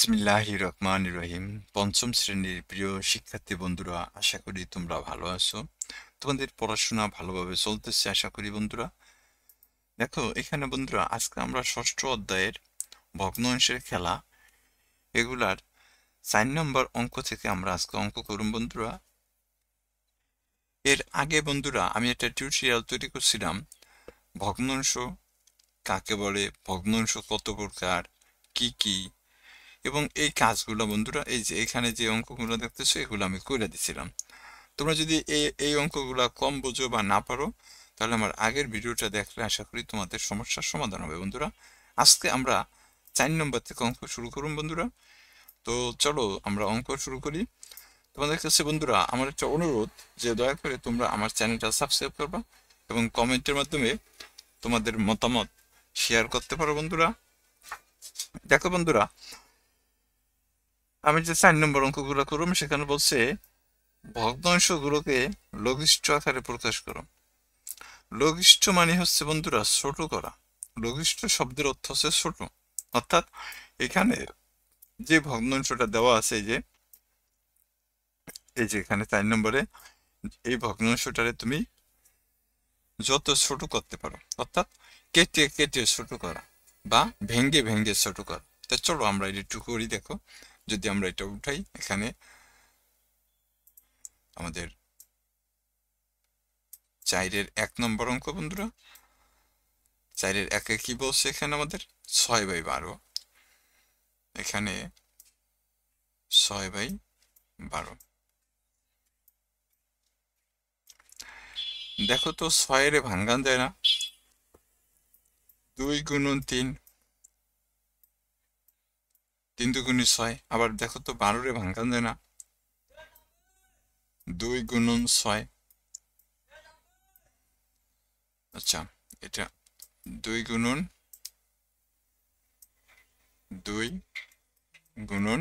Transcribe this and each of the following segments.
বিসমিল্লাহির রহমানির রহিম। পঞ্চম শ্রেণীর প্রিয় শিক্ষার্থী বন্ধুরা, আশা করি তোমরা ভালো আছো। তোমাদের পড়াশোনা ভালোভাবে চলতেছে আশা করি বন্ধুরা। দেখো এখানে বন্ধুরা, আজকে আমরা ষষ্ঠ অধ্যায়ের ভগ্নাংশের খেলা এগুলার 4 নম্বর অঙ্ক থেকে আমরা আজকে অঙ্ক করুন বন্ধুরা। এর আগে বন্ধুরা আমি একটা টিউটোরিয়াল তৈরি করছিলাম, ভগ্নাংশ কাকে বলে, ভগ্নাংশ কত প্রকার, কি কি, এবং এই কাজগুলো বন্ধুরা, এই যে এখানে যে অঙ্কগুলো দেখতেছো এগুলো আমি করে দিছিলাম। তোমরা যদি এই অঙ্কগুলা কম বোঝো বা না পারো, তাহলে আমার আগের ভিডিওটা দেখলে আশা করি তোমাদের সমস্যার সমাধান হবে বন্ধুরা। আজকে আমরা 4 নম্বর থেকে অঙ্ক শুরু করুন বন্ধুরা। তো চলো আমরা অঙ্ক শুরু করি। তোমাদের কাছে বন্ধুরা আমার একটা অনুরোধ, যে দয়া করে তোমরা আমার চ্যানেলটা সাবস্ক্রাইব করবা এবং কমেন্টের মাধ্যমে তোমাদের মতামত শেয়ার করতে পারো বন্ধুরা। দেখো বন্ধুরা, আমি যে 4 নম্বর অঙ্কগুলো করুম সেখানে বলছে ভগ্নাংশগুলোকে লঘিষ্ঠ আকারে প্রকাশ করো। লঘিষ্ঠ মানে হচ্ছে বন্ধুরা ছোট করা। লঘিষ্ঠ শব্দের অর্থ হচ্ছে ছোট, অর্থাৎ এখানে যে ভগ্নাংশটা দেওয়া আছে, এই যে এখানে 4 নম্বরে এই ভগ্নাংশটারে তুমি যত ছোট করতে পারো, অর্থাৎ কেটে কেটে ছোট করা বা ভেঙ্গে ভেঙ্গে ছোট করা। তা চলো আমরা এটা একটু করি। দেখো, যদি আমরা এটা উঠাই, এখানে আমাদের 4-এর 1 নম্বর অঙ্ক বন্ধুরা। 4-এর 1-এ কি বলছে, এখানে আমাদের 6/12, এখানে 6/12। দেখো তো 6-এর ভাঙ্গান যায় না, 2 গুণন 3, 3 দুগুণে 6। আবার দেখো তো 12-এ ভাঙ্গান যায় না, 2 গুণন 6। আচ্ছা, এটা 2 গুণন 2 গুণন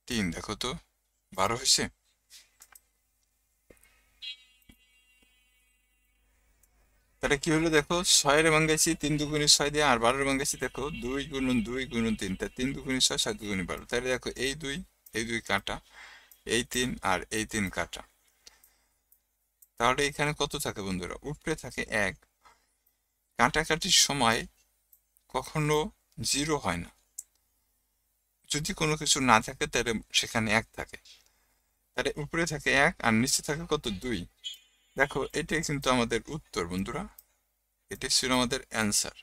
3, দেখো তো 12 হয়েছে। তাহলে কি হলো, দেখো 6-এর ভাঙ্গাইছি 3 দুগুণে 6 দিয়ে, আর 12-এর ভাঙ্গাইছি দেখো 2 গুণন 2 গুণন 3, তা 3 দুগুণে 6, 7 দুগুণে 12। তাহলে দেখো এই দুই কাটা, এই 3 আর এই 3 কাটা। তাহলে এখানে কত থাকে বন্ধুরা, উপরে থাকে 1। কাটাকাটির সময় কখনো 0 হয় না। যদি কোনো কিছু না থাকে তাহলে সেখানে 1 থাকে। তাহলে উপরে থাকে 1 আর নিচে থাকে কত, 2। দেখো এটাই কিন্তু আমাদের উত্তর বন্ধুরা, এটাই ছিল আমাদের অ্যান্সার।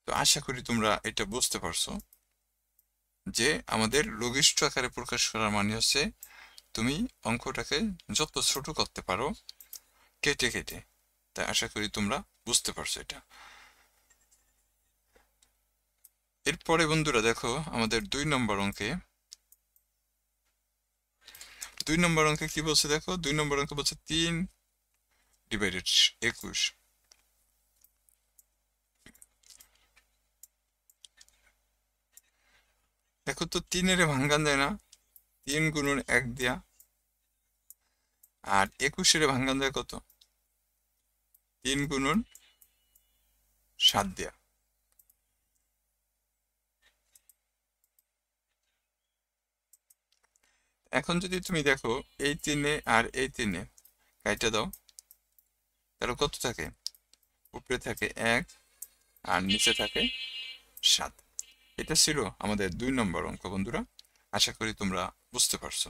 তো আশা করি তোমরা এটা বুঝতে পারছো যে আমাদের লঘিষ্ঠ আকারে প্রকাশ করার মানে হচ্ছে তুমি অঙ্কটাকে যত ছোট করতে পারো কেটে কেটে। তাই আশা করি তোমরা বুঝতে পারছো এটা। এরপরে বন্ধুরা দেখো আমাদের 2 নম্বর অঙ্কে, 2 নম্বর অঙ্কে কি বলছে, দেখো 2 নম্বর অঙ্কে বলছে 3/21। দেখো তো 3-এর ভাঙ্গান যায় না, 3 গুণন 1 দিয়া, আর 21-এর ভাঙ্গান যায় কত, 3 গুণন 7 দিয়া। এখন যদি তুমি দেখো এই 3-এ আর এই 3-এ কাইটা দাও, তাহলে কত থাকে, উপরে থাকে 1 আর নিচে থাকে 7। এটা ছিল আমাদের 2 নম্বর অঙ্ক বন্ধুরা। আশা করি তোমরা বুঝতে পারছো।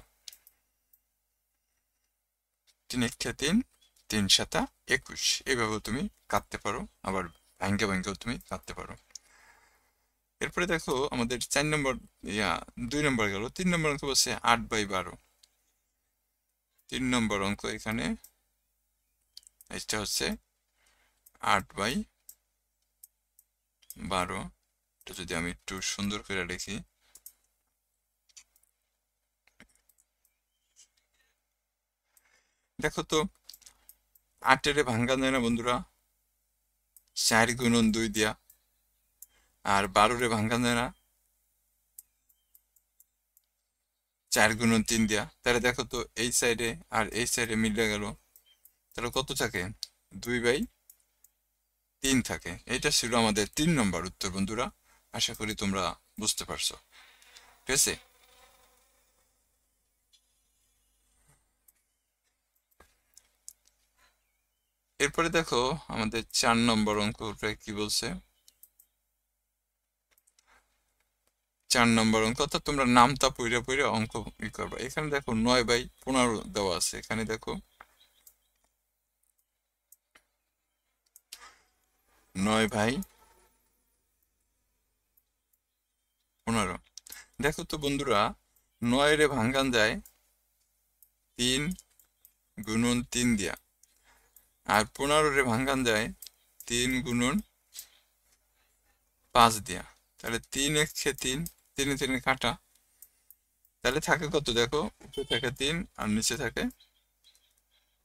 3 1 3, 3 7 21, এইভাবেও তুমি কাটতে পারো, আবার ভাঙ্গে ভাঙ্গেও তুমি কাটতে পারো। এরপরে দেখো আমাদের 4 নম্বর 2 নম্বর গেল, 3 নম্বর অঙ্ক বলছে 8/12। 3 নম্বর অঙ্ক এখানে এটা হচ্ছে 8/12। এটা যদি আমি একটু সুন্দর করে লিখি, দেখো তো 8-এর ভাঙ্গা যায় না বন্ধুরা, 4 গুণন 2 দিয়া, আর 12-রে ভাঙ্গা যায় না, 4 গুণন 3 দিয়া। তাহলে দেখো তো এই সাইডে আর এই সাইডে মিলে গেল, তাহলে কত থাকে, 2/12। 3 থাকে। এটা ছিল আমাদের 3 নম্বর উত্তর বন্ধুরা। আশা করি তোমরা বুঝতে পারছো। ঠিক আছে? এরপরে দেখো আমাদের 4 নম্বর অঙ্কটা কি বলছে। 4 নম্বর অঙ্ক, অর্থাৎ তোমরা নামটা পইরা পইরা অঙ্ক করবা। এখানে দেখো 9/15 দেওয়া আছে। এখানে দেখো 9/15। দেখো তো বন্ধুরা, 9 রে ভাঙ্গান যায় 3 গুণন 3 দিয়া, আর 15 রে ভাঙ্গান যায় 3 গুণন 5 দিয়া। তাহলে 3 1 3, 3 3 কাটা, তাহলে থাকে কত দেখো, উপরে থাকে 3 আর নিচে থাকে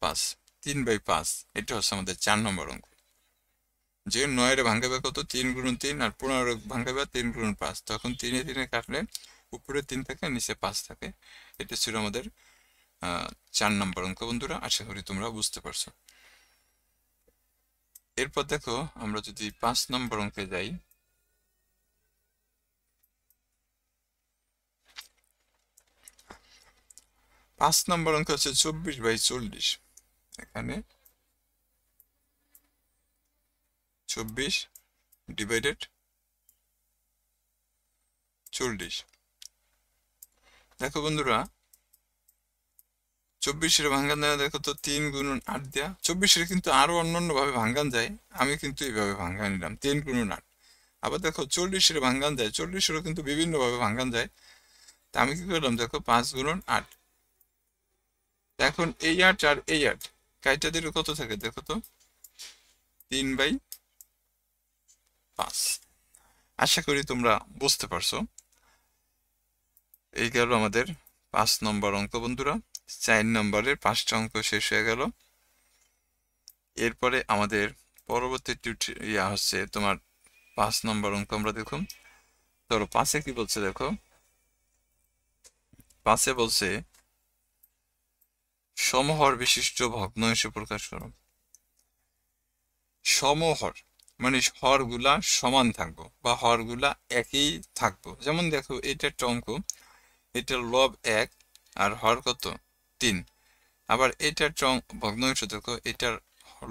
5, 3/5। এটা হচ্ছে আমাদের 4 নম্বর অঙ্ক। যে 9 রে ভাঙ্গাবে কত, 3 গুণন 3, আর 15 রে ভাঙ্গাবে 3 গুণন 5, তখন 3 3 কাটলে উপরে 3 থাকে, নিচে 5 থাকে। এটা ছিল আমাদের 4 নম্বর অঙ্ক বন্ধুরা। আশা করি তোমরা বুঝতে পারছো। এরপর দেখো আমরা যদি 5 নম্বর অঙ্কে যাই, 5 নম্বর অঙ্ক হচ্ছে 24/40। এখানে 24 ডিভাইডেড 40। দেখো বন্ধুরা, 24 ভাঙ্গান দেওয়া, দেখো তো 3 গুণন 8 দেয়া। 24 কিন্তু আরো অন্যান্য ভাবে ভাঙ্গান যায়, আমি কিন্তু এইভাবে ভাঙ্গান নিলাম 3 গুণন 8। আবার দেখো 40 ভাঙ্গান যায়, 40 কিন্তু বিভিন্ন ভাবে ভাঙ্গান যায়। তা আমি কি করলাম, দেখো 5 গুণন 8। এখন এই 8 আর এই 8 কাইটা দিলে কত থাকে দেখো তো, 3/5। আশা করি তোমরা বুঝতে পারছো। এই গেল আমাদের 5 নম্বর অঙ্ক বন্ধুরা। 4 নম্বরের 5টা অঙ্ক শেষ হয়ে গেল। এরপরে আমাদের পরবর্তী হচ্ছে তোমার 5 নম্বর অঙ্ক আমরা দেখুন। ধরো 5-এ কি বলছে দেখো, 5-এ বলছে সমহর বিশিষ্ট ভগ্নাংশ প্রকাশ করো। সমহর মানে হরগুলা সমান থাকবো বা হরগুলা একই থাকবো। যেমন দেখো এটা একটা অঙ্ক, এটার লব 1 আর হর কত 3। আবার এটার ভগ্নাংশ দেখো, এটার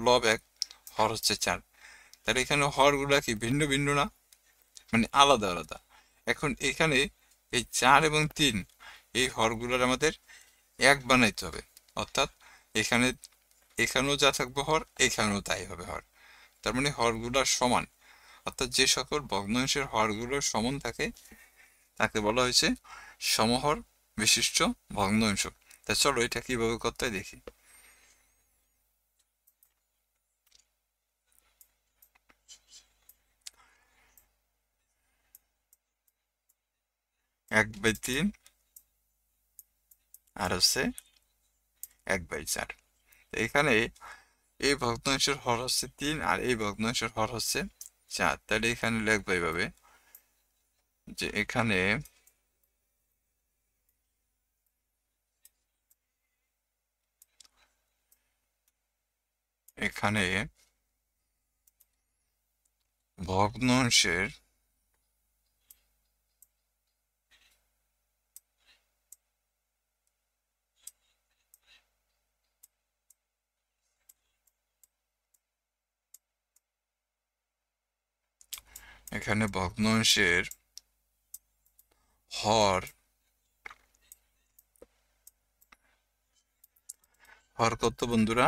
লব 1, হর হচ্ছে 4। তাহলে এখানে হরগুলা কি ভিন্ন ভিন্ন না, মানে আলাদা আলাদা। এখন এখানে এই 4 এবং 3 এই হরগুলোর আমাদের এক বানাইতে হবে। অর্থাৎ এখানে, এখানেও যা থাকবে হর, এখানেও তাই হবে হর। তার মানে হরগুলা সমান। অর্থাৎ যে সকল ভগ্নাংশের হরগুলো সমান থাকে তাকে বলা হয়েছে সমহর বিশিষ্ট ভগ্নাংশ। তা চলো এটা কিভাবে করতে হয় দেখি। এক বাই 3 আর হচ্ছে 1/4। এখানে এই ভগ্নাংশের হর হচ্ছে 3 আর এই ভগ্নাংশের হর হচ্ছে 4। তাহলে এখানে লিখবো এইভাবে যে এখানে এখানে ভগ্নাংশের এখানে ভগ্নাংশের হর হর কত বন্ধুরা,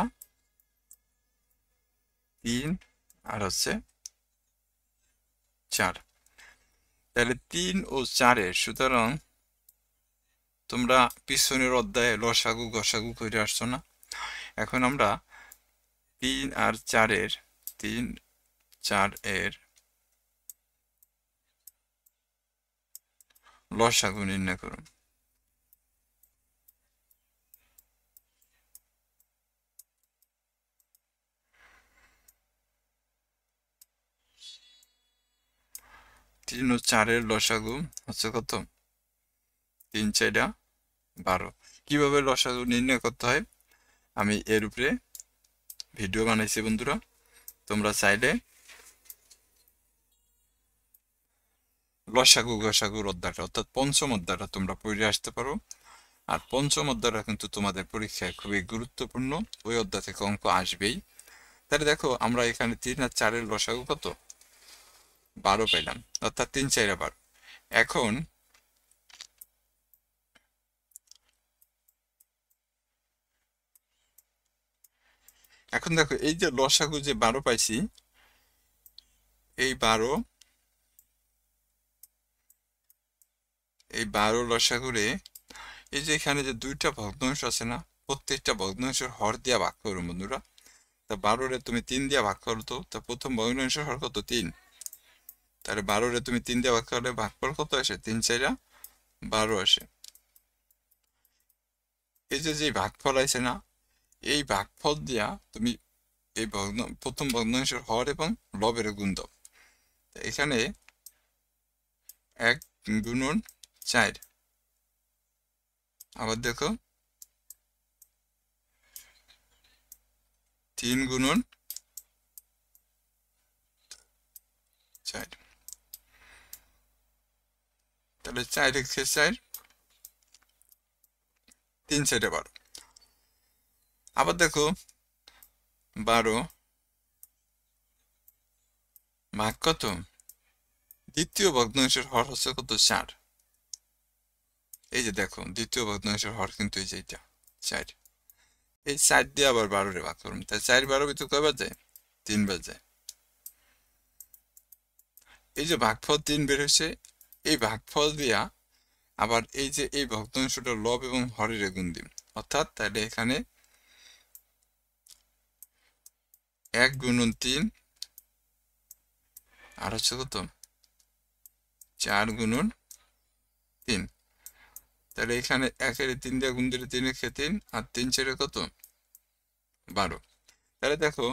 3 আর হচ্ছে 4। তাহলে 3 ও 4-এর, সুতরাং তোমরা পিছনের অধ্যায়ে লসাগু গসাগু করে আসছো না। এখন আমরা 3 আর 4-এর 3 4-এর লসাগু নির্ণয় করুন। তিন ও 4-এর লসাগু হচ্ছে কত, 3 4 12। কিভাবে লসাগু নির্ণয় করতে হয় আমি এর উপরে ভিডিও বানাইছি বন্ধুরা, তোমরা চাইলে লসাগু গসাগুর অধ্যায়টা অর্থাৎ পঞ্চম অধ্যায়টা তোমরা পড়ে আসতে পারো। আর পঞ্চম অধ্যায়টা কিন্তু তোমাদের পরীক্ষায় খুবই গুরুত্বপূর্ণ, ওই অধ্যায় থেকে অঙ্ক আসবেই। তাহলে দেখো আমরা এখানে 3 আর 4-এর লসাগু কত, 12 পেলাম, অর্থাৎ 3 4 12। এখন এখন দেখো এই যে লসাগু যে 12 পাইছি, এই 12 লসাগুরে এই যে এখানে যে দুইটা ভগ্নাংশ আছে না, প্রত্যেকটা ভগ্নাংশের হর দিয়া ভাগ করো বন্ধুরা। তা 12-রে তুমি 3 দিয়া ভাগ করো, তো তা প্রথম ভগ্নাংশের হর কত, 3। তাহলে 12-রে তুমি 3 দিয়া ভাগ করলে ভাগফল কত আসে, 3 4 12 আসে। এই যে ভাগফল আছে না, এই ভাগফল দিয়া তুমি এই প্রথম ভগ্নাংশের হর এবং লবের গুণ দাও। এখানে 1 গুণন 4, আবার দেখো 3 গুণন 4, তাহলে 4 1 4, 3 4 12। আবার দেখো 12 ভাগ কত, দ্বিতীয় ভগ্নাংশের হর হচ্ছে কত, 4। এই যে দেখো দ্বিতীয় ভগ্নাংশের হর কিন্তু এই যে এটা 4, এই 4 দিয়ে আবার 12-রে ভাগ করুন, তাই 4 12 ভিতর কয়বার যায়, 3 বার যায়। এই যে ভাগফল 3 বের হয়েছে, এই ভাগফল দিয়া আবার এই যে এই ভগ্নাংশটা লব এবং হরের গুণ দিন, অর্থাৎ তাহলে এখানে 1 গুণন 3 আর হচ্ছে কত, 4 গুণন 3। তাহলে এখানে 1-এর 3 দিয়ে গুণ দিলে 3 1 3 আর 3 4 কত, 12। তাহলে দেখো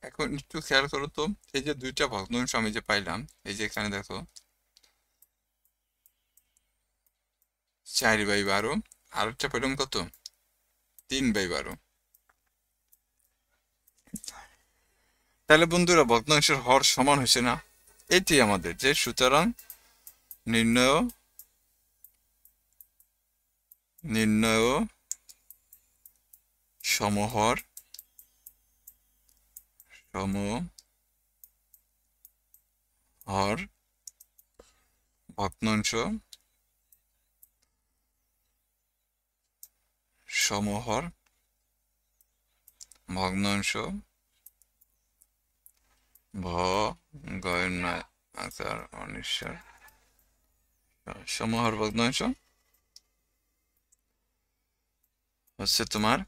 এখন একটু খেয়াল করো তো, এই যে দুইটা ভগ্নাংশ আমি যে পাইলাম, এই যে এখানে দেখো 4/12, আর একটা পেলাম কত, 3/12। তাহলে বন্ধুরা ভগ্নাংশের হর সমান হয়েছে না, এটি আমাদের যে, সুতরাং নির্ণয় সমহর ভগ্নাংশ সমহর ভগ্নাংশ গয়নায় আকার অনিশ্চয় সমহর ভগ্নাংশ হচ্ছে তোমার,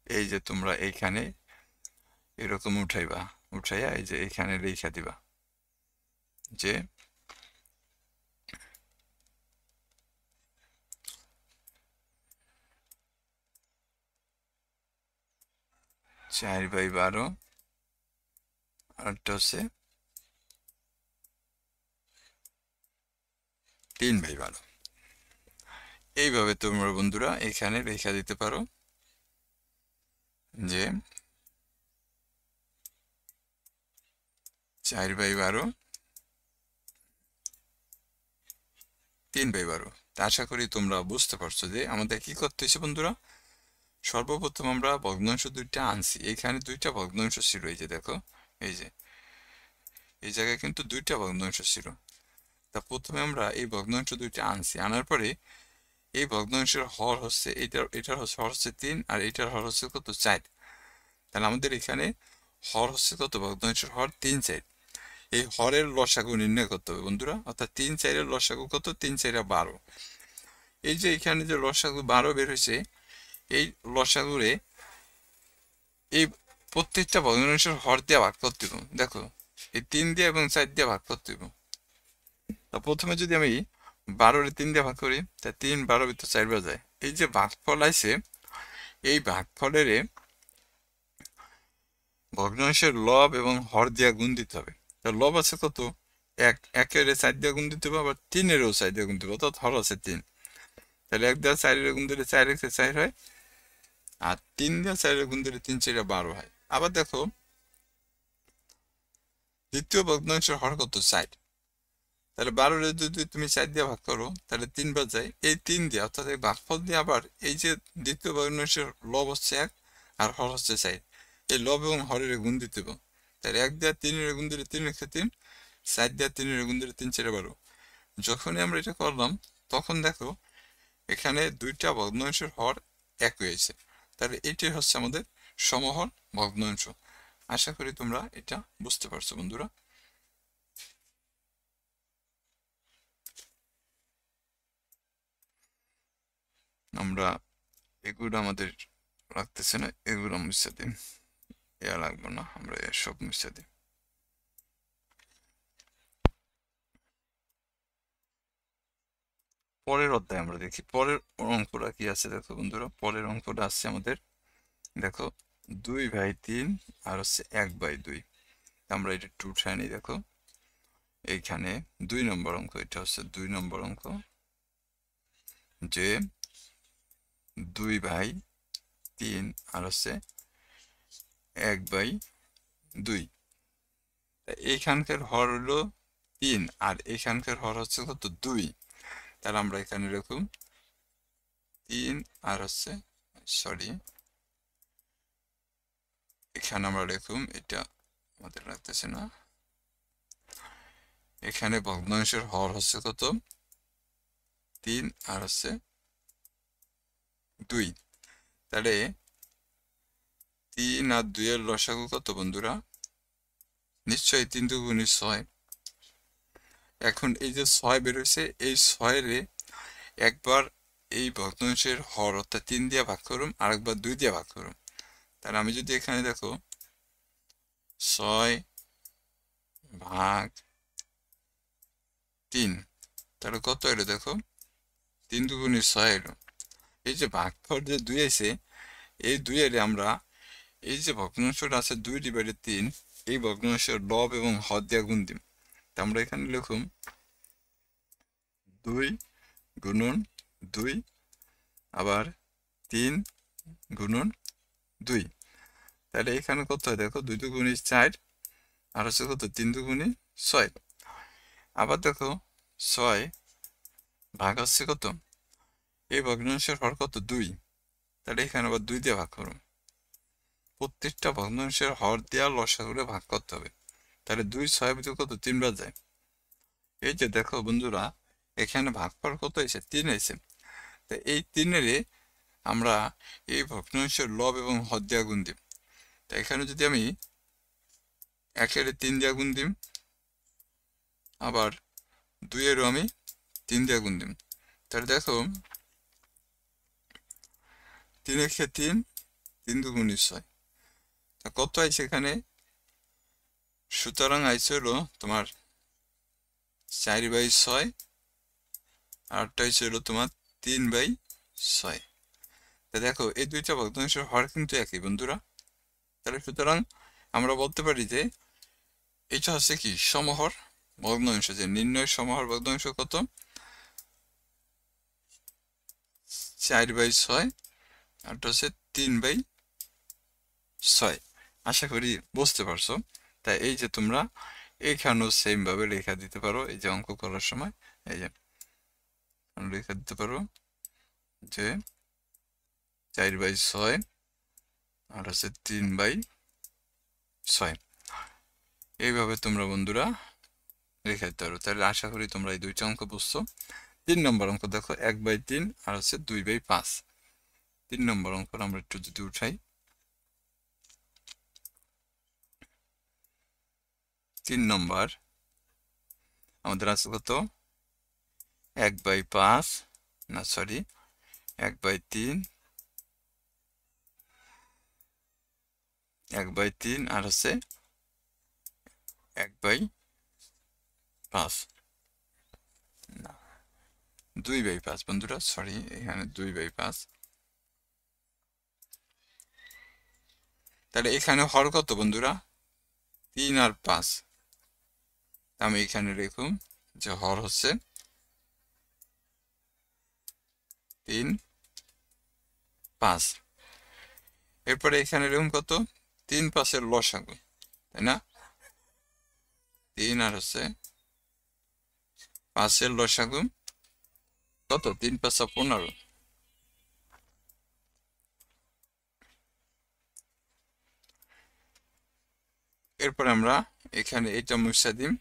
এই যে তোমরা এইখানে এরকম উঠাইয়া এই যে এইখানে রেখা দিবা, যে 4/12 আরেকটা হচ্ছে 3/12। এইভাবে তোমরা বন্ধুরা এখানে রেখা দিতে পারো, যে 4/12 3/12। আশা করি তোমরা বুঝতে পারছো যে আমাদের কি করতে হয়েছে বন্ধুরা। সর্বপ্রথম আমরা ভগ্নাংশ দুইটা আনছি, এখানে দুইটা ভগ্নাংশ ছিল, এই যে দেখো এই যে এই জায়গায় কিন্তু দুইটা ভগ্নাংশ ছিল। তা প্রথমে আমরা এই ভগ্নাংশ দুইটা আনছি, আনার পরে এই ভগ্নাংশের হর হচ্ছে এটার হর হচ্ছে 3 আর এটার হর হচ্ছে কত, 4। তাহলে আমাদের এখানে হর হচ্ছে কত, ভগ্নাংশের হর 3 4। এই হরের লসাগু নির্ণয় করতে হবে বন্ধুরা, অর্থাৎ 3 4-এর লসাগু কত, 3 4 12। এই যে এখানে যে লসাগু 12 বের হয়েছে, এই লসাগুরে এই প্রত্যেকটা ভগ্নাংশের হর দিয়ে ভাগ করতে হবে। দেখো এই 3 দিয়ে এবং 4 দিয়ে ভাগ করতে হবে। তা প্রথমে যদি আমি 12-রে 3 দিয়ে ভাগ করি, তা 3 12 ভিতর 4 বার যায়। এই যে ভাগফল আছে, এই ভাগফলের ভগ্নাংশের লব এবং হর দিয়া গুণ দিতে হবে। তা লব আছে কত, 1, 1-এর 4 দিয়ে গুণ দিতে হবে, আবার 3-এরও 4 দিয়ে গুণ দিতে হবে, অর্থাৎ হর আছে 3। তাহলে 1 দিয়ে 4-এর গুণ দিলে 4 1 4 হয়, আর 3 দিয়ে 4-এর গুণ দিলে 3 4 12 হয়। আবার দেখো দ্বিতীয় ভগ্নাংশের হর কত, 4। তাহলে 12 যদি তুমি 4 দিয়ে ভাগ করো তাহলে 3 বার যায়, এই 3 দিয়ে অর্থাৎ এই ভাগফল দিয়ে আবার এই যে দ্বিতীয় ভগ্নাংশের লব হচ্ছে 1 আর হর হচ্ছে 4, এই লব এবং হরের গুণ দিতে হবে। তাহলে 1 দিয়ে 3 এর গুণ দিলে 3 1 3, 4 দিয়ে 3 এর গুণ দিলে 3 4 12। যখনই আমরা এটা করলাম তখন দেখো এখানে দুইটা ভগ্নাংশের হর এক হয়েছে, তাহলে এটাই হচ্ছে আমাদের সমহর ভগ্নাংশ। আশা করি তোমরা এটা বুঝতে পারছো বন্ধুরা। আমরা এগুলো আমাদের রাখতেছে না, এগুলো মুছে দিই, এ লাগবে না, আমরা সব মুছে দিই। পরের অধ্যায় আমরা দেখি পরের অঙ্কটা কি আছে। দেখো বন্ধুরা, পরের অঙ্কটা আছে আমাদের, দেখো 2/3 আর হচ্ছে 1/2। আমরা এটা 2 উঠাই নিই। দেখো এইখানে 2 নম্বর অঙ্ক, এটা হচ্ছে 2 নম্বর অঙ্ক, যে 2/3 আর হচ্ছে 1/2। এইখানকার হর হলো 3 আর এইখানকার হর হচ্ছে কত 2। তাহলে আমরা এখানে রাখুন 3 আর হচ্ছে সরি এখানে আমরা লিখুম, এটা আমাদের রাখতেছে না, এখানে ভগ্নাংশের হর হচ্ছে কত 3 আর হচ্ছে 2। তাহলে 3 আর 2 এর লসাগু কত বন্ধুরা? নিশ্চয়ই 3 2 গুণ 6। এখন এই যে 6 বের হয়েছে, এই 6 রে একবার এই ভগ্নাংশের হর অর্থাৎ 3 দিয়ে ভাগ করুম, আরেকবার 2 দিয়ে ভাগ করুম। তাহলে আমি যদি এখানে দেখো 6 ভাগ 3, তাহলে কত এলো? দেখো 3 2 গুণ 6 এলো। এই যে ভাগফল যে 2 আছে, এই 2 এর আমরা এই যে ভগ্নাংশটা আছে 2/3, এই ভগ্নাংশের লব এবং হর দিয়ে গুণ দিম। তা আমরা এখানে লিখুম 2 গুণন 2 আবার 3 গুণন 2। তাহলে এখানে কত হয়? দেখো 2 2 গুণ 4 আর হচ্ছে কত 3 2 গুণ 6। আবার দেখো 6 ভাগ হচ্ছে কত, এই ভগ্নাংশের হর কত 2, তাহলে এখানে আবার 2 দিয়ে ভাগ করুন। প্রত্যেকটা ভগ্নাংশের হর দেওয়া লসাগুলো ভাগ করতে হবে। তাহলে 2 6 ভিতরে কত 3 বার যায়। এই যে দেখো বন্ধুরা, এখানে ভাগফল কত হয়েছে 3 হয়েছে। তো এই 3-এর আমরা এই ভগ্নাংশের লব এবং হর দেওয়া গুণ দিই। তো এখানে যদি আমি 1-এর 3 দিয়ে গুণ দিই, আবার 2-এরও আমি 3 দিয়ে গুণ দিই, তাহলে দেখো 3 1 3, 3 2 গুণ 6। তা কত আছে এখানে? সুতরাং আইসে হলো তোমার 4/6, আরটা হচ্ছে হলো তোমার 3/6। তা দেখো এই দুইটা ভগ্নাংশের হর কিন্তু একই বন্ধুরা। তাহলে সুতরাং আমরা বলতে পারি যে এটা হচ্ছে কি সমহর ভগ্নাংশ। যে নির্ণয় সমহর ভগ্নাংশ কত? 4/6, আরটা হচ্ছে 3/6। আশা করি বুঝতে পারছো। তাই এই যে তোমরা এইখানেও সেম ভাবে লেখা দিতে পারো, এই যে অঙ্ক করার সময় এই যে লেখা দিতে পারো যে 4/6 আর হচ্ছে 3/6। এইভাবে তোমরা বন্ধুরা লেখা দিতে পারো। তাহলে আশা করি তোমরা এই দুইটা অঙ্ক বুঝছো। 3 নম্বর অঙ্ক দেখো 1/3 আর হচ্ছে 2/5। 3 নম্বর অঙ্ক আমরা একটু যদি উঠাই, 3 নম্বর আমাদের আছে কত 1/5, না সরি 1/3, 1/3 আর হচ্ছে 1/5, না 2/5 বন্ধুরা, সরি এখানে 2/5। তাহলে এখানে হর কত বন্ধুরা? 3 আর 5। আমি এখানে লিখুন যে হর হচ্ছে 3 5। এরপরে এখানে লিখুন কত 3 5-এর লসাগু, তাই না? 3 আর হচ্ছে 5 এর লসাগু কত? 3 × 5 = 15। এরপর আমরা এখানে এটা মুছা দিই।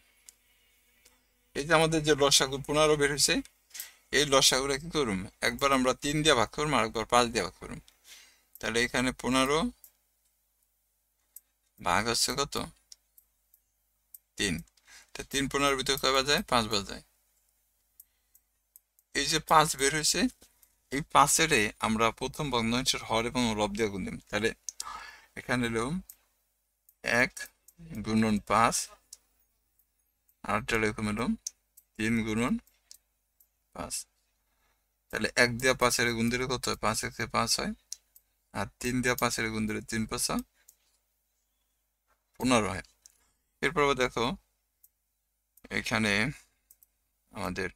এই যে আমাদের যে লসাগু 15 বের হয়েছে, এই লসাগুরা কি করুম, একবার আমরা 3 দিয়ে ভাগ করুম আর একবার 5 দিয়ে ভাগ করুম। তাহলে এখানে 15 ভাগ হচ্ছে কত? 3। তা 3 15 ভিতরে কয় বাজায়? 5 বাজায়। এই যে 5 বের হয়েছে, এই 5-এর আমরা প্রথম ভগ্নাংশের হর এবং লব দিয়ে গুণ দিম। তাহলে এখানে হলো 1 × 5, আরেকটা এরকম হলো 3 × 5। তাহলে 1 দিয়ে 5-এর গুণ দিলে কত হয়? 5 × 5 হয়। আর 3 দিয়ে 5-এর গুণ দিলে 3 × 5 = 15 হয়। এরপর দেখো এখানে আমাদের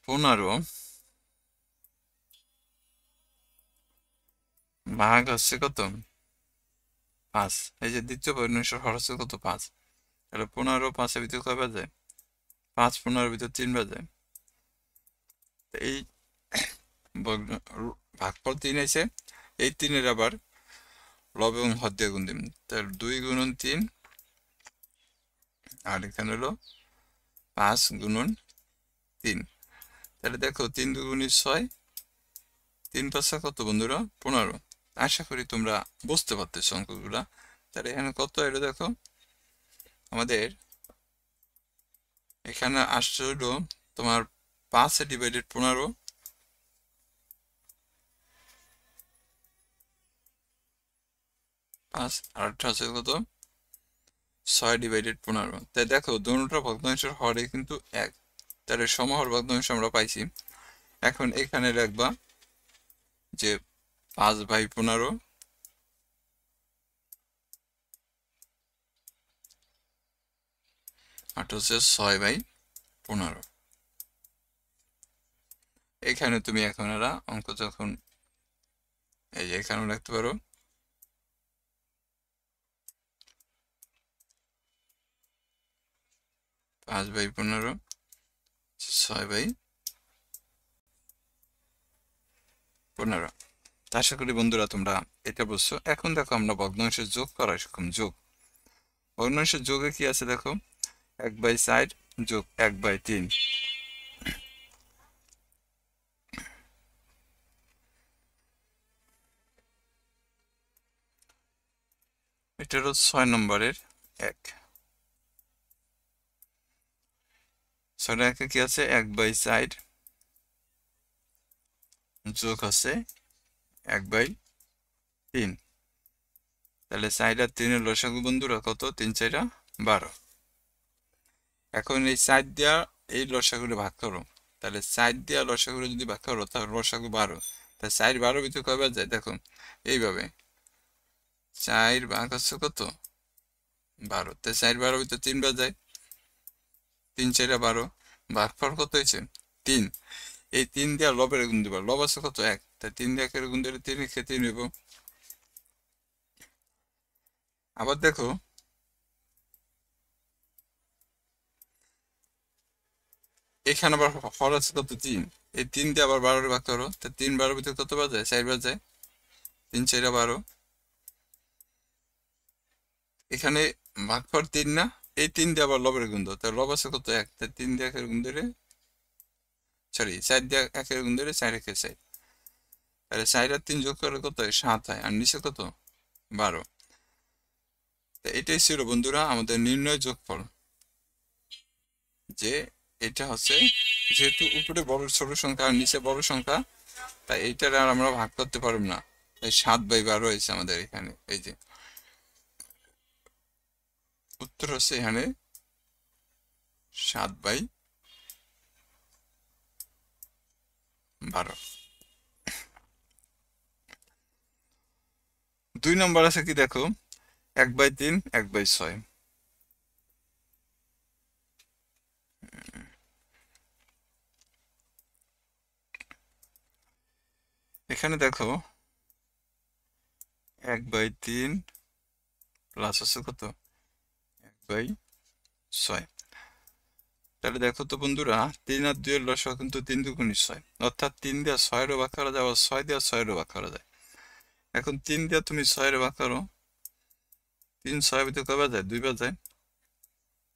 15 ভাগ হচ্ছে কত? 5। এই যে দ্বিতীয় ভগ্নাংশের হর হচ্ছে কত? 5। তাহলে 15 5-এর ভিতরে কয় বাজায়? 5 15-এর ভিতরে 3 বাজায়। এই ভাগফল 3 আছে, এই 3-এর আবার লব এবং হর দিয়ে গুণ দিন। তাহলে 2 × 3, আর এখানে হলো 5 × 3। তাহলে দেখো 3 × 2 = 6, 3 × 5 = কত বন্ধুরা? 15। আশা করি তোমরা বুঝতে পারতেছো অঙ্কগুলা। তাহলে এখানে কত এলো দেখো, আমাদের এখানে আসছে হলো তোমার 5 / 15, 5, আর একটা আছে কত? 6 / 15। তাই দেখো দুটোটা ভগ্নাংশের হরে কিন্তু 1, তাহলে সমহর ভগ্নাংশ আমরা পাইছি। এখন এখানে লিখবা যে 5/15 আর হচ্ছে 6/15। এখানে তুমি এখন এরা অঙ্ক যখন এই যে এখানেও লিখতে পারো 5/15 6/15। আশা করি বন্ধুরা তোমরা এটা বুঝছো। এখন দেখো আমরা ভগ্নাংশের যোগ করা শিখুম। যোগ, ভগ্নাংশের যোগে কি আছে দেখো, 1/4 যোগ 1/3। এটা হলো 6 নম্বরের 1। 6 একে কি আছে? 1/4 যোগ আছে 1/3। তাহলে 4 আর 3 এর লসাগু বন্ধুরা কত? 3 × 4 = 12। এখন এই 4 দিয়া এই লসাগুলো ভাগ করো, তাহলে 4 দিয়া লসাগুলো যদি ভাগ করো তাহলে লসাগু 12। তাহলে 4 12 ভিতরে কয়বার যায় দেখো, এইভাবে 4 ভাগ হচ্ছে কত? 12। তাই 4 12 ভিতরে 3 বার যায়, 3 × 4 = 12। ভাগফল কত হয়েছে? 3। এই 3 দিয়া লবের গুণ দিবা, লব আছে কত? 1। তাই 3 দিয়ে 1-এর গুণ দিলে 3 × 3 হইব। আবার দেখো এখানে আবার হর আছে কত? 3। এই 3 দিয়ে আবার 12 ভাগ করো, তা 3 12 ভিতরে কত বার যায়? 4 বার যায়। 3 × 4 = 12। এখানে ভাগফল 3 না, এই 3 দিয়ে আবার লবের গুণ দাও, তাহলে লব আছে কত? 1। তাই 3 দিয়ে 1-এর গুণ দিলে, সরি 4 দিয়ে 1-এর গুণ দিলে 4 × 4। তাহলে 4 আর 3 যোগ করলে কত হয়? 7 হয়। আর নিচে কত? 12। এটাই ছিল বন্ধুরা আমাদের নির্ণয় যোগফল। যে এটা হচ্ছে, যেহেতু উপরে বড় ছোট সংখ্যা আর নিচে বড় সংখ্যা, তাই এইটার আর আমরা ভাগ করতে পারব না। তাই 7/12 হয়েছে আমাদের এখানে। এই যে উত্তর হচ্ছে এখানে 7/12। 2 নম্বর আছে কি দেখো, 1/3 1/6। এখানে দেখো 1/3 প্লাস আছে কত? 1/6। তাহলে দেখো তো বন্ধুরা, 3 আর 2 এর লসাগু কিন্তু 3 দুগুণে 6, অর্থাৎ 3 দিয়ে 6 ভাগ করা যায়, আবার 6 দিয়ে 6 ভাগ করা যায়। এখন 3 দিয়ে তুমি 6 ভাগ করো, 3 6 ভিতরে কয়বার যায়? 2 বার যায়।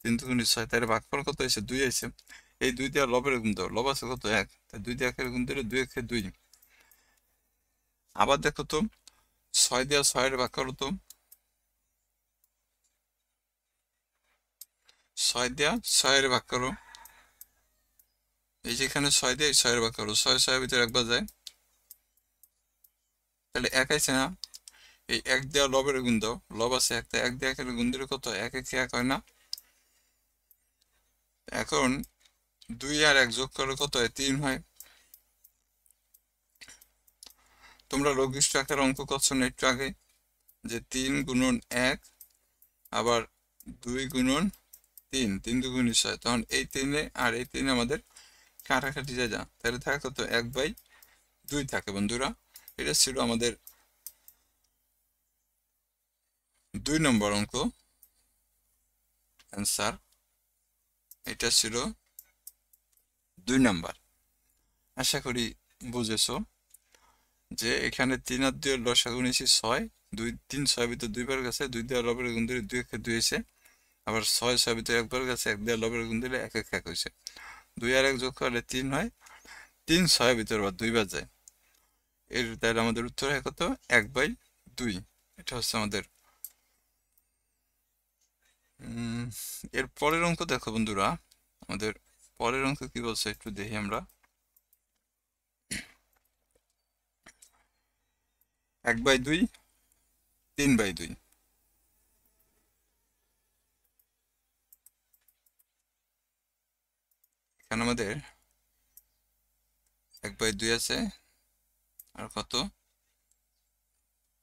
3 দুগুণে 6, তাহলে ভাগফল কত হয়েছে? 2 হয়েছে। এই 2 দিয়ে লবের গুণ দাও, লব আছে কত? 1, তাই 2 দিয়ে 1 গুণ দিলে 2 1 2। আবার দেখো তো, 6 দিয়ে 6 ভাগ করো তো, 6 দিয়ে 6 ভাগ করো, এই যেখানে 6 দিয়ে 6 ভাগ করো, 6 6 ভিতরে একবার যায়, তাহলে 1 আছে না? এই 1 দিয়ে লবের গুণ দাও, লব আছে 1, তাই 1 দিয়ে 1 গুণ দিলে কত? 1 1 1 হয় না? এখন 2 আর 1 যোগ করলে কত হয়? 3 হয়। তোমরা লঘিষ্ঠ আকার অঙ্ক করছো না একটু আগে, যে 3 গুণন 1 আবার 2 গুণন 3, 3 দুগুণে 6, তখন এই 3 আর এই 3 আমাদের কাটাকাটি যায় যা, তাহলে থাকে কত? 1/2 থাকে বন্ধুরা। এটা ছিল আমাদের 2 নম্বর অঙ্ক অ্যান্সার, এটা ছিল 2 নম্বর। আশা করি বুঝেছো যে এখানে 3 আর 2 এর লসাগু নিয়েছি 6, 2 3 6 ভিতরে 2 বার গেছে, 2 দিয়ে লবের গুণ দিলে 2 1 2 হয়েছে। আবার 6 6 ভিতরে 1 বার গেছে, 1 দিয়ে লবের গুণ দিলে 1 1 1 হয়েছে। 2 আর 1 যোগ করলে 3 হয়, 3 6 ভিতরে আবার 2 বার যায়। এর তাহলে আমাদের উত্তর হয় কত? 1/2। এটা হচ্ছে আমাদের। এর পরের অঙ্ক দেখো বন্ধুরা, আমাদের পরের অঙ্ক কি বলছে একটু দেখি আমরা। 1/2, 3/2। এখানে আমাদের 1/2 আছে, আর কত?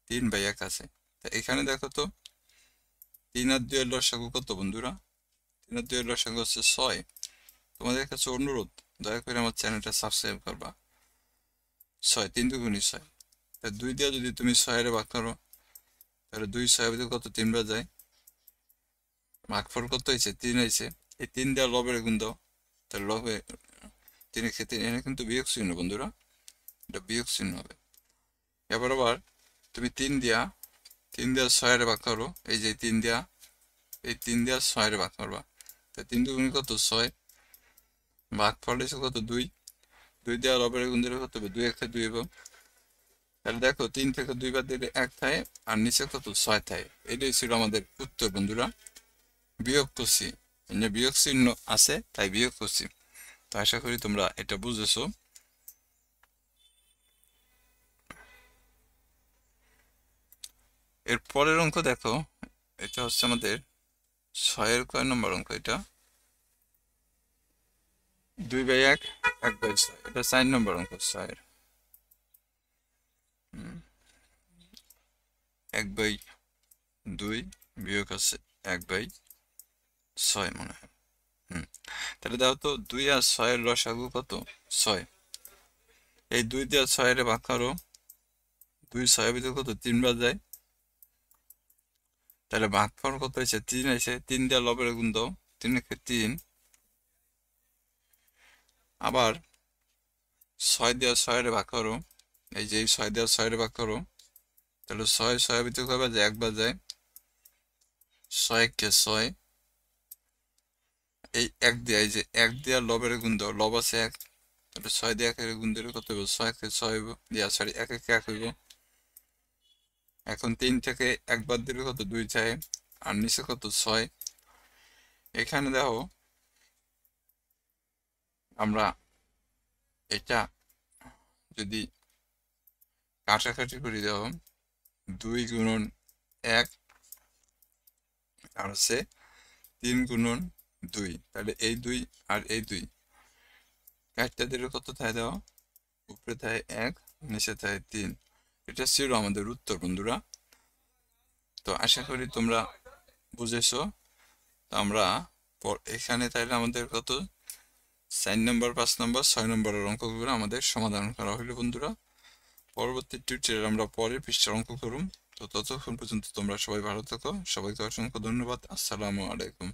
3/1 আছে। তা এখানে দেখো তো, 3 আর 2 এর লসাগু কত বন্ধুরা? 3 আর 2 এর লসাগু হচ্ছে 6। তোমাদের কাছে অনুরোধ, দয়া করে আমার চ্যানেলটা সাবস্ক্রাইব করবা। 6 3 দুগুণে 6, তা 2 দিয়ে যদি তুমি 6 এর ভাগ করো, তাহলে 2 6 ভিতরে কত? 3 বার যায়। ভাগফল কত হয়েছে? 3 হয়েছে। এই 3 দিয়ে লবের গুণ দাও, তাহলে লবে 3 ক্ষেত্রে এখানে কিন্তু বিয়োগ চিহ্ন বন্ধুরা, এটা বিয়োগ চিহ্ন হবে। এবার আবার তুমি 3 দিয়া 6 এর ভাগ করো, এই যে 3 দিয়া 6 এর ভাগ করবা, তা 3 দুগুণে কত? 6। ভাগফল হয়েছে কত? 2, 2 দিয়ে লবের গুণ দিলে কত হবে? 2 1 2 হবে। তাহলে দেখো 3 থেকে 2 বার দিলে 1 থাকে, আর নিচে কত? 6 থাকে। এটাই ছিল আমাদের উত্তর বন্ধুরা। বিয়োগ করছি, বিয়োগ চিহ্ন আছে তাই বিয়োগ করছি। তো আশা করি তোমরা এটা বুঝেছো। এর পরের অঙ্ক দেখো, এটা হচ্ছে আমাদের 6 কয় নম্বর অঙ্ক? এটা 2/1, 1/6, এটা 4 নম্বর অঙ্ক। 6 1/2 বিয়োগ আছে 1/6 মনে হয়। তাহলে দাও তো, 2 আর 6 এর লসাগু কত? 6। এই 2 দিয়ে 6 এর ভাগ করো, 2 6 এর ভিতরে কত? 3 বার যায়। তাহলে ভাগফল কত হয়েছে? 3 হয়েছে। 3 দিয়ে লবের গুণ দাও, 3 একে 3। আবার 6 দিয়ে 6 এর ভাগ করো, এই যে 6 দিয়ে 6 এর ভাগ করো, তাহলে 6 6 এর ভিতরে কয়বার যায়? 1 বার যায়। 6 একে 6। এই 1 দিয়ে, এই যে 1 দিয়ে লবের গুণ দাও, লব আছে 1, তাহলে 6 দিয়ে 1 এর গুণ দিলে কত হবে? 6 একে 6 হইব, দিয়া সরি 1 একে 1 হইব। এখন 3 থেকে 1 বাদ দিলে কত? 2 যায়, আর নিচে কত? 6। এখানে দেখো আমরা এটা যদি কাটাকাটি করি, দেখো 2 গুণন 1 আর হচ্ছে 3 গুণন 2, তাহলে এই 2 আর এই 2 কাটতে দিলে কত থাকে? দাও উপরে থাকে 1, নিচে থাকে 3। এটা ছিল আমাদের উত্তর বন্ধুরা। তো আশা করি তোমরা বুঝেছো। তো আমরা এখানে তাহলে আমাদের কত? 4 নম্বর, 5 নম্বর, 6 নম্বরের অঙ্কগুলো আমাদের সমাধান করা হলো বন্ধুরা। পরবর্তী টিউটোরিয়ালে আমরা পরের পৃষ্ঠার অঙ্ক করুম। তো ততক্ষণ পর্যন্ত তোমরা সবাই ভালো থাকো। সবাইকে অসংখ্য ধন্যবাদ। আসসালামু আলাইকুম।